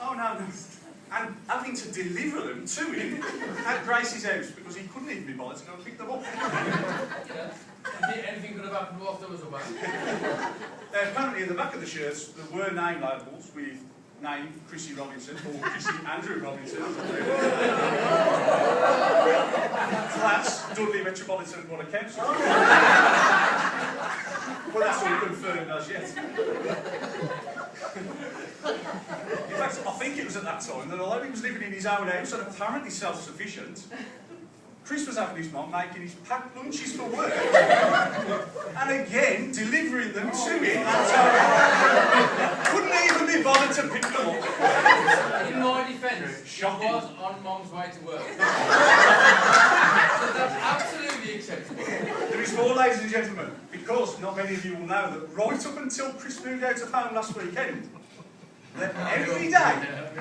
Oh no, no. And having to deliver them to him at Grace's house because he couldn't even be bothered to go and pick them up. Yeah. Anything could have happened whilst I was away. Apparently, at the back of the shirts, there were name labels with name Chrissy Robinson or Chrissy Andrew Robinson. Class Dudley Metropolitan Borough Council. Well, that's all confirmed as yet. In fact, I think it was at that time that although he was living in his own house and apparently self-sufficient, Chris was having his mum making his packed lunches for work and again delivering them to him. Couldn't even be bothered to pick them up. In my defence, Shocking. he was on Mum's way to work. So that's absolutely acceptable. There is more, ladies and gentlemen, because not many of you will know that right up until Chris moved out of home last weekend, that every day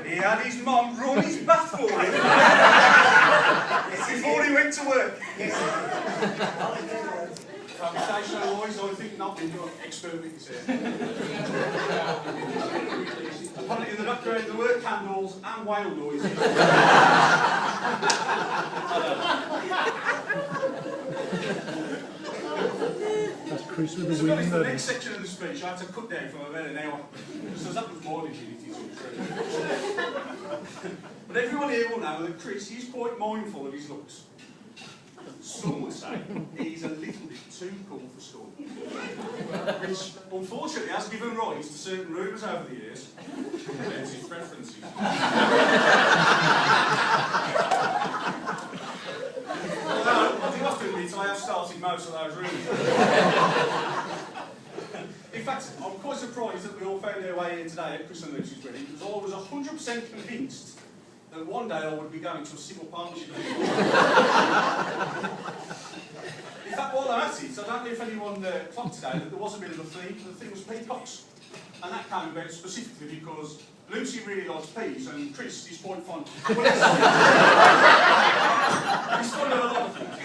he had his mum run his bath for him before he went to work. Conversational noise, I think not, you're experiment here. Apparently in the background there were candles and whale noises. That's Chris with So the wind. the next section of the speech I had to cut down from about an hour. So that was more than it is. But everyone here will know that Chris is quite mindful of his looks. Some would say he's a little bit too cool for school. Which unfortunately has given rise to certain rumours over the years about his preferences. Although, I do have to admit, I have started most of those rumours. In fact, I'm quite surprised that we all found our way here today at Chris and Lucy's wedding, because I was 100% convinced that one day I would be going to a civil partnership. In fact, while I'm at it, I don't know if anyone clocked today that there was a bit of a theme, the thing was peacocks. And that came about specifically because Lucy really likes peas and Chris is quite fond. Well, he's fond of a lot of things.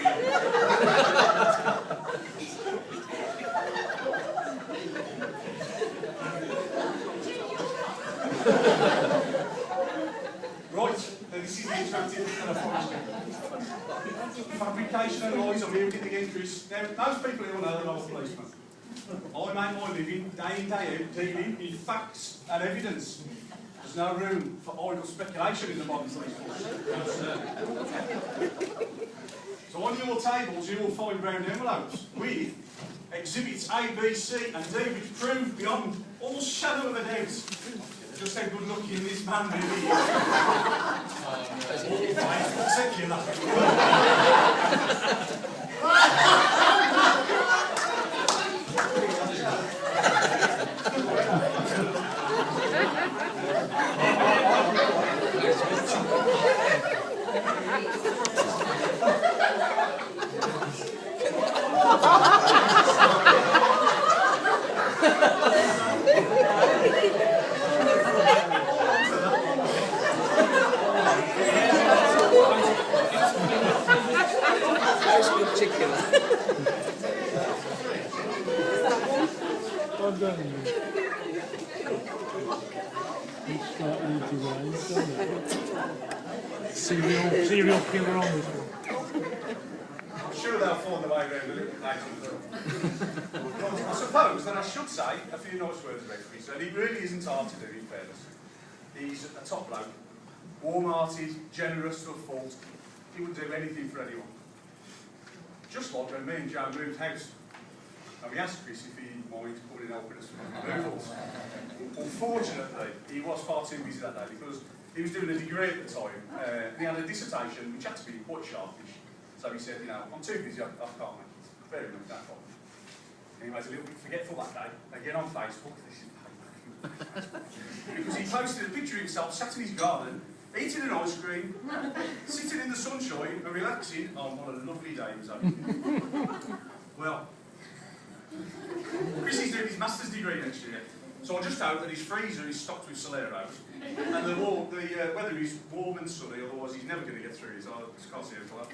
Right, this is the interactive telephone. Fabrication and lies, I'm here again, Chris. Now, most people here will know that I'm a policeman. I make my living day in, day out, dealing in facts and evidence. There's no room for idle speculation in the modern police force. So on your tables, you will find brown envelopes with exhibits A, B, C and D, which prove beyond all shadow of a doubt just how good looking this man really Well done. It's slightly deranged, isn't it? Serial killer on this one. I'm sure they'll find the way around a little bit later. I suppose that I should say a few nice words about Chris, and he really isn't hard to do, in fairness. He's a top bloke, warm-hearted, generous to a fault. He would do anything for anyone. Just like when me and Joe moved house. And we asked Chris if he'd mind coming and helping us with removals. Unfortunately, he was far too busy that day because he was doing a degree at the time. And he had a dissertation which had to be quite sharpish. So he said, you know, I'm too busy, I can't make it. Fair enough, no problem. And he was a little bit forgetful that day. Again on Facebook, this is because he posted a picture of himself sat in his garden, eating an ice cream, sitting in the sunshine and relaxing. Oh, what a lovely day he was having. Well, Chris is doing his master's degree next year, so I just hope that his freezer is stocked with Soleros and the weather is warm and sunny, otherwise he's never going to get through it, so I just can't see it for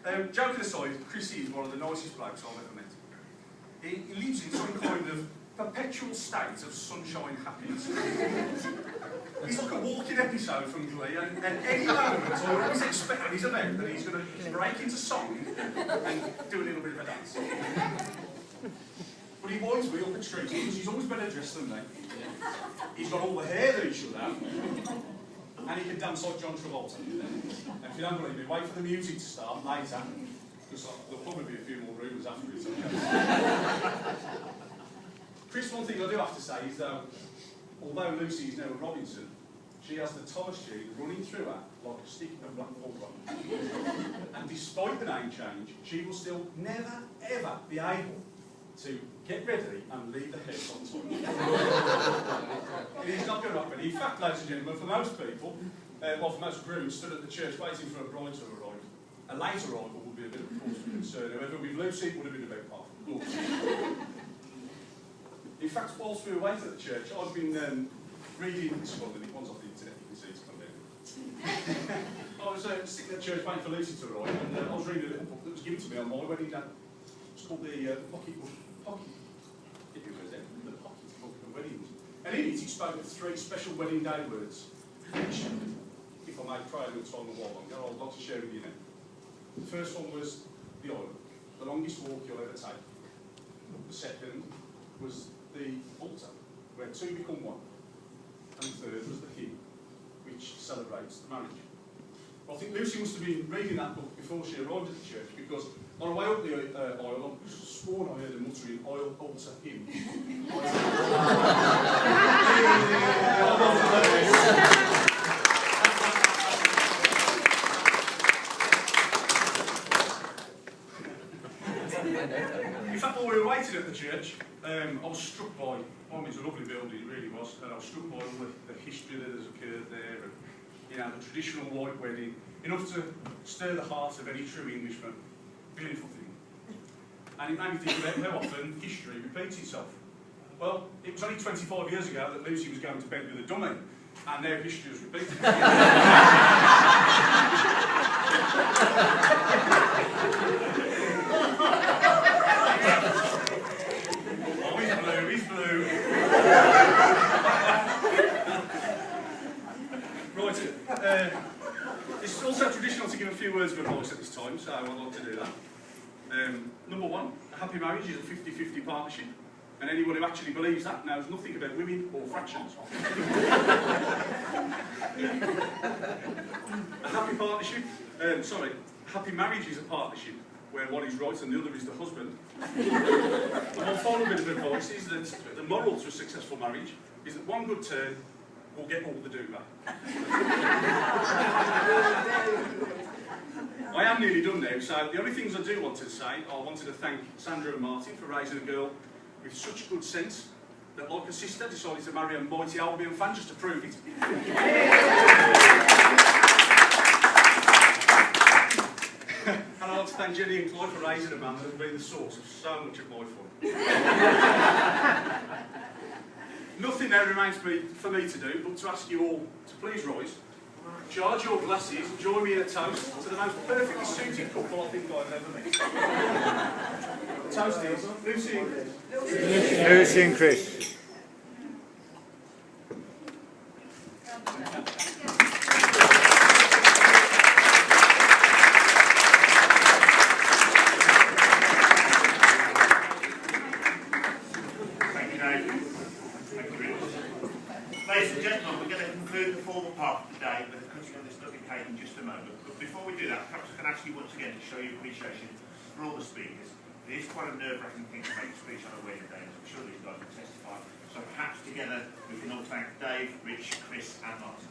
that. Joking aside, Chris is one of the nicest blokes I've ever met. He lives in some kind of perpetual state of sunshine happiness. He's like a walking episode from Glee, and at any moment, I always expect when he's about that he's going to break into song and do a little bit of a dance. But he winds me up at street because he's always better dressed than me. He's got all the hair that he should have, and he can dance like John Travolta. And if you don't believe me, wait for the music to start later, because there'll probably be a few more rumours afterwards. Chris, one thing I do have to say is that although Lucy is now a Robinson, she has the Thomas gene running through her like a stick of black pulver. And despite the name change, she will still never, ever be able to get ready and leave the house on time. It is not going to happen. In fact, ladies and gentlemen, for most people, well, for most grooms stood at the church waiting for a bride to arrive, a late arrival would be a bit of a cause for concern. However, with Lucy, it would have been about half a course. In fact, whilst we were waiting at the church, I've been reading this one, and it was off the internet, you can see it's come down. I was sitting at church waiting for Lucy to arrive, and I was reading a little book that was given to me on my wedding day. It's called the Pocket Book of Weddings. And in it, he spoke of 3 special wedding day words, which, if I may pray a little time a while longer, I'd like to share with you now. The first one was the oil, the longest walk you'll ever take. The second was the altar, where 2 become 1. And the third was the hymn, which celebrates the marriage. Well, I think Lucy must have been reading that book before she arrived at the church, because on her way up the aisle, I swore I heard her muttering, oil, altar, hymn. In fact, while we were waiting at the church, I was struck by, it's a lovely building, it really was, and I was struck by all the history that has occurred there, and the traditional white wedding, enough to stir the heart of any true Englishman. Beautiful thing. And it made me think about how often history repeats itself. Well, it was only 25 years ago that Lucy was going to bed with a dummy, and now history has repeated. He's blue. Right, it's also traditional to give a few words of advice at this time, so I'd like to do that. Number 1, a happy marriage is a 50-50 partnership, and anyone who actually believes that knows nothing about women or fractions. A happy partnership, happy marriage is a partnership where one is right and the other is the husband. And one final bit of advice is that the moral to a successful marriage is that one good turn will get all the do-back. I am nearly done now, so the only things I do want to say, I wanted to thank Sandra and Martin for raising a girl with such good sense that, like her sister, decided to marry a mighty Albion fan just to prove it. And I'd like to thank Jenny and Clive for raising a man that has been the source of so much of my fun. Nothing now remains for me to do but to ask you all to please rise, charge your glasses, and join me in a toast to the most perfectly suited couple I think I've ever met. The toast is Lucy and Chris. Lucy and Chris. Ladies and gentlemen, we're going to conclude the formal part of today with a cutting of this lovely cake in just a moment. But before we do that, perhaps I can ask you once again to show your appreciation for all the speakers. It is quite a nerve-wracking thing to make a speech on a wedding day, as I'm sure these guys will testify. So perhaps together we can all thank Dave, Rich, Chris and Martin.